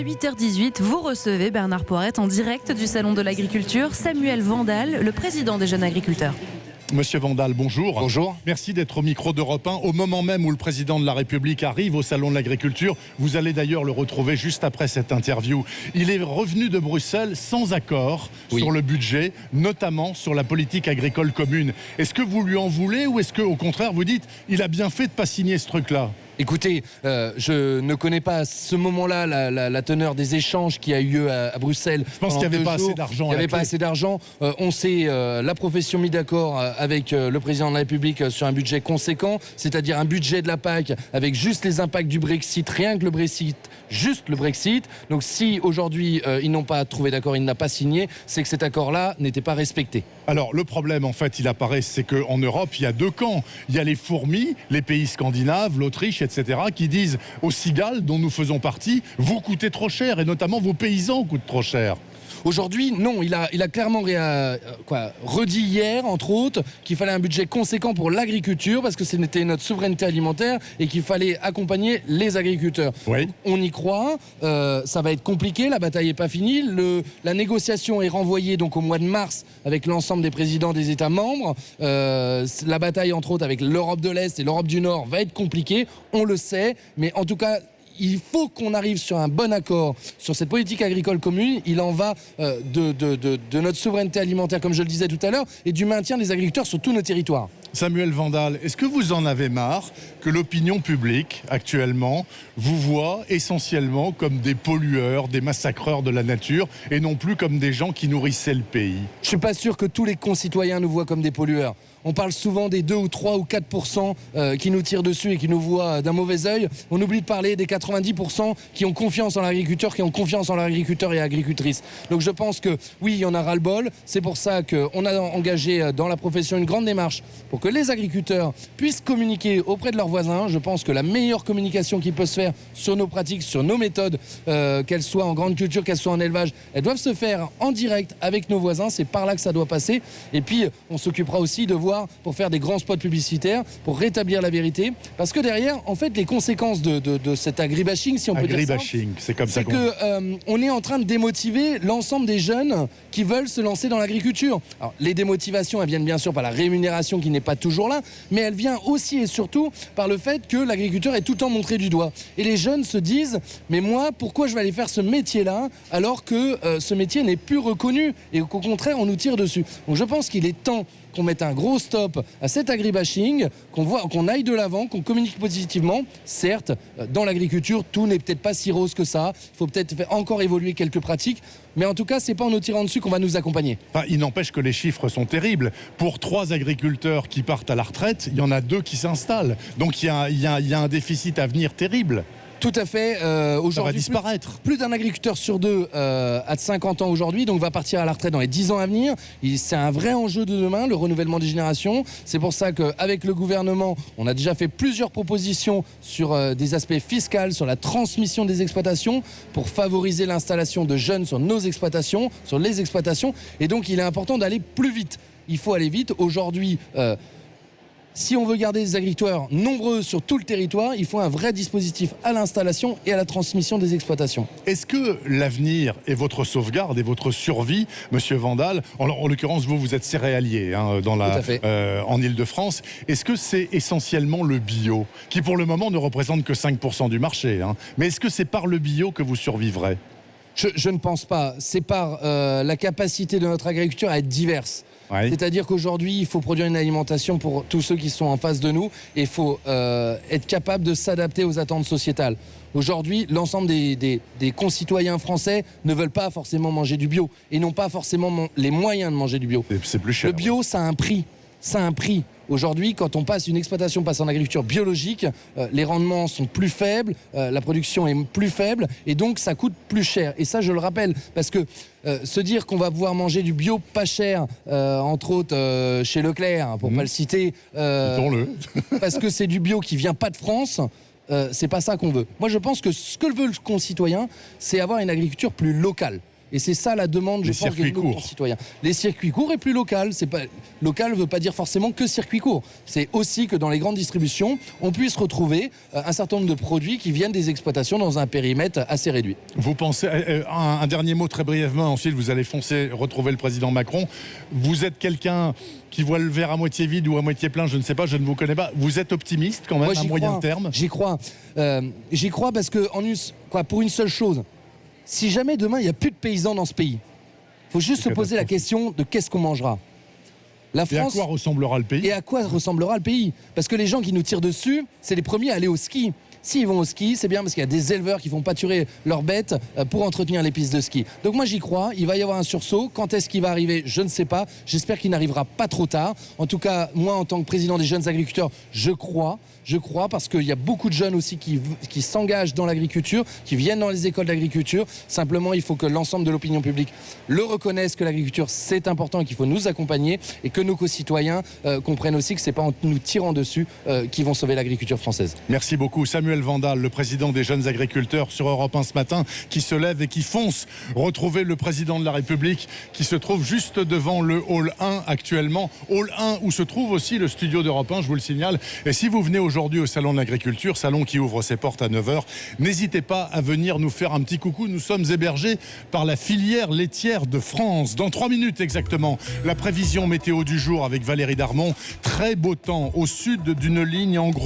8h18, vous recevez Bernard Poirette en direct du Salon de l'Agriculture, Samuel Vandal, le président des jeunes agriculteurs. Monsieur Vandal, bonjour. Bonjour. Merci d'être au micro d'Europe 1. Au moment même où le président de la République arrive au Salon de l'Agriculture, vous allez d'ailleurs le retrouver juste après cette interview. Il est revenu de Bruxelles sans accord sur le budget, notamment sur la politique agricole commune. Est-ce que vous lui en voulez ou est-ce qu'au contraire vous dites il a bien fait de ne pas signer ce truc-là ? Écoutez, je ne connais pas à ce moment-là la teneur des échanges qui a eu lieu à Bruxelles. Je pense qu'il n'y avait pas assez d'argent. Il n'y avait pas assez d'argent. On s'est, la profession, mis d'accord avec le président de la République sur un budget conséquent, c'est-à-dire un budget de la PAC avec juste les impacts du Brexit, rien que le Brexit, juste le Brexit. Donc si aujourd'hui ils n'ont pas trouvé d'accord, il n'a pas signé, c'est que cet accord-là n'était pas respecté. Alors le problème en fait, il apparaît, c'est qu'en Europe, il y a deux camps. Il y a les fourmis, les pays scandinaves, l'Autriche, etc., qui disent aux cigales dont nous faisons partie, vous coûtez trop cher et notamment vos paysans coûtent trop cher. Aujourd'hui, non, il a clairement redit hier, entre autres, qu'il fallait un budget conséquent pour l'agriculture parce que c'était notre souveraineté alimentaire et qu'il fallait accompagner les agriculteurs. Oui. On y croit, ça va être compliqué, la bataille n'est pas finie. La négociation est renvoyée donc au mois de mars avec l'ensemble des présidents des États membres. La bataille, entre autres, avec l'Europe de l'Est et l'Europe du Nord va être compliquée, on le sait, mais en tout cas, il faut qu'on arrive sur un bon accord sur cette politique agricole commune. Il en va de notre souveraineté alimentaire, comme je le disais tout à l'heure, et du maintien des agriculteurs sur tous nos territoires. Samuel Vandal, est-ce que vous en avez marre que l'opinion publique, actuellement, vous voit essentiellement comme des pollueurs, des massacreurs de la nature, et non plus comme des gens qui nourrissaient le pays ? Je ne suis pas sûr que tous les concitoyens nous voient comme des pollueurs. On parle souvent des 2 ou 3 ou 4% qui nous tirent dessus et qui nous voient d'un mauvais œil. On oublie de parler des 90% qui ont confiance en l'agriculteur, qui ont confiance en l'agriculteur et agricultrice. Donc je pense que oui, il y en a ras-le-bol. C'est pour ça qu'on a engagé dans la profession une grande démarche pour que les agriculteurs puissent communiquer auprès de leurs voisins. Je pense que la meilleure communication qui peut se faire sur nos pratiques, sur nos méthodes, qu'elles soient en grande culture, qu'elles soient en élevage, elles doivent se faire en direct avec nos voisins. C'est par là que ça doit passer. Et puis, on s'occupera aussi de voir pour faire des grands spots publicitaires, pour rétablir la vérité. Parce que derrière, en fait, les conséquences de cet agribashing, si on peut dire ça, c'est comme ça c'est qu'on est en train de démotiver l'ensemble des jeunes qui veulent se lancer dans l'agriculture. Alors, les démotivations, elles viennent bien sûr par la rémunération qui n'est pas toujours là, mais elle vient aussi et surtout par le fait que l'agriculteur est tout le temps montré du doigt. Et les jeunes se disent, mais moi, pourquoi je vais aller faire ce métier-là alors que ce métier n'est plus reconnu et qu'au contraire, on nous tire dessus. Donc je pense qu'il est temps qu'on mette un gros stop à cet agribashing, qu'on aille de l'avant, qu'on communique positivement. Certes, dans l'agriculture, tout n'est peut-être pas si rose que ça. Il faut peut-être faire encore évoluer quelques pratiques. Mais en tout cas, c'est pas en nous tirant dessus qu'on va nous accompagner. Enfin, il n'empêche que les chiffres sont terribles. Pour 3 agriculteurs qui partent à la retraite, il y en a 2 qui s'installent. Donc il y a un déficit à venir terrible. Tout à fait. Aujourd'hui, ça va disparaître. Plus d'un agriculteur sur 2 a de 50 ans aujourd'hui, donc va partir à la retraite dans les 10 ans à venir. C'est un vrai enjeu de demain, le renouvellement des générations. C'est pour ça qu'avec le gouvernement, on a déjà fait plusieurs propositions sur des aspects fiscaux, sur la transmission des exploitations, pour favoriser l'installation de jeunes sur nos exploitations, sur les exploitations. Et donc, il est important d'aller plus vite. Il faut aller vite. Aujourd'hui, si on veut garder des agriculteurs nombreux sur tout le territoire, il faut un vrai dispositif à l'installation et à la transmission des exploitations. Est-ce que l'avenir est votre sauvegarde et votre survie, Monsieur Vandal ? En l'occurrence, vous êtes céréalier en Île-de-France. Est-ce que c'est essentiellement le bio, qui pour le moment ne représente que 5% du marché, mais est-ce que c'est par le bio que vous survivrez ? Je ne pense pas. C'est par la capacité de notre agriculture à être diverse. Ouais. C'est-à-dire qu'aujourd'hui, il faut produire une alimentation pour tous ceux qui sont en face de nous et il faut être capable de s'adapter aux attentes sociétales. Aujourd'hui, l'ensemble des concitoyens français ne veulent pas forcément manger du bio et n'ont pas forcément les moyens de manger du bio. C'est plus cher. Le bio, ça a un prix. Ça a un prix. Aujourd'hui, quand une exploitation passe en agriculture biologique, les rendements sont plus faibles, la production est plus faible et donc ça coûte plus cher. Et ça, je le rappelle, parce que se dire qu'on va pouvoir manger du bio pas cher, entre autres chez Leclerc, pour pas le citer, parce que c'est du bio qui vient pas de France, c'est pas ça qu'on veut. Moi, je pense que ce que veut le concitoyen, c'est avoir une agriculture plus locale. Et c'est ça la demande, je pense, de nos courts. concitoyens. Les circuits courts et plus local. C'est pas local ne veut pas dire forcément que circuit court. C'est aussi que dans les grandes distributions, on puisse retrouver un certain nombre de produits qui viennent des exploitations dans un périmètre assez réduit. Vous pensez, un dernier mot très brièvement, ensuite vous allez foncer retrouver le président Macron. Vous êtes quelqu'un qui voit le verre à moitié vide ou à moitié plein, je ne sais pas, je ne vous connais pas. Vous êtes optimiste quand même à moyen terme? J'y crois. J'y crois parce que pour une seule chose, si jamais demain il n'y a plus de paysans dans ce pays, il faut juste se poser la question de qu'est-ce qu'on mangera. La France, et à quoi ressemblera le pays? Et à quoi ressemblera le pays? Parce que les gens qui nous tirent dessus, c'est les premiers à aller au ski. S'ils vont au ski, c'est bien parce qu'il y a des éleveurs qui font pâturer leurs bêtes pour entretenir les pistes de ski. Donc moi j'y crois, il va y avoir un sursaut. Quand est-ce qu'il va arriver? Je ne sais pas. J'espère qu'il n'arrivera pas trop tard. En tout cas, moi en tant que président des jeunes agriculteurs, je crois parce qu'il y a beaucoup de jeunes aussi qui s'engagent dans l'agriculture, qui viennent dans les écoles d'agriculture. Simplement, il faut que l'ensemble de l'opinion publique le reconnaisse, que l'agriculture c'est important et qu'il faut nous accompagner et que nos concitoyens comprennent aussi que c'est pas en nous tirant dessus qu'ils vont sauver l'agriculture française. Merci beaucoup. Samuel Vandal, le président des jeunes agriculteurs sur Europe 1 ce matin, qui se lève et qui fonce retrouver le président de la République qui se trouve juste devant le hall 1 actuellement. Hall 1 où se trouve aussi le studio d'Europe 1, je vous le signale. Et si vous venez aujourd'hui au Salon de l'Agriculture, salon qui ouvre ses portes à 9h, n'hésitez pas à venir nous faire un petit coucou. Nous sommes hébergés par la filière laitière de France. Dans 3 minutes exactement, la prévision météo du jour avec Valérie Darmon. Très beau temps au sud d'une ligne en gros.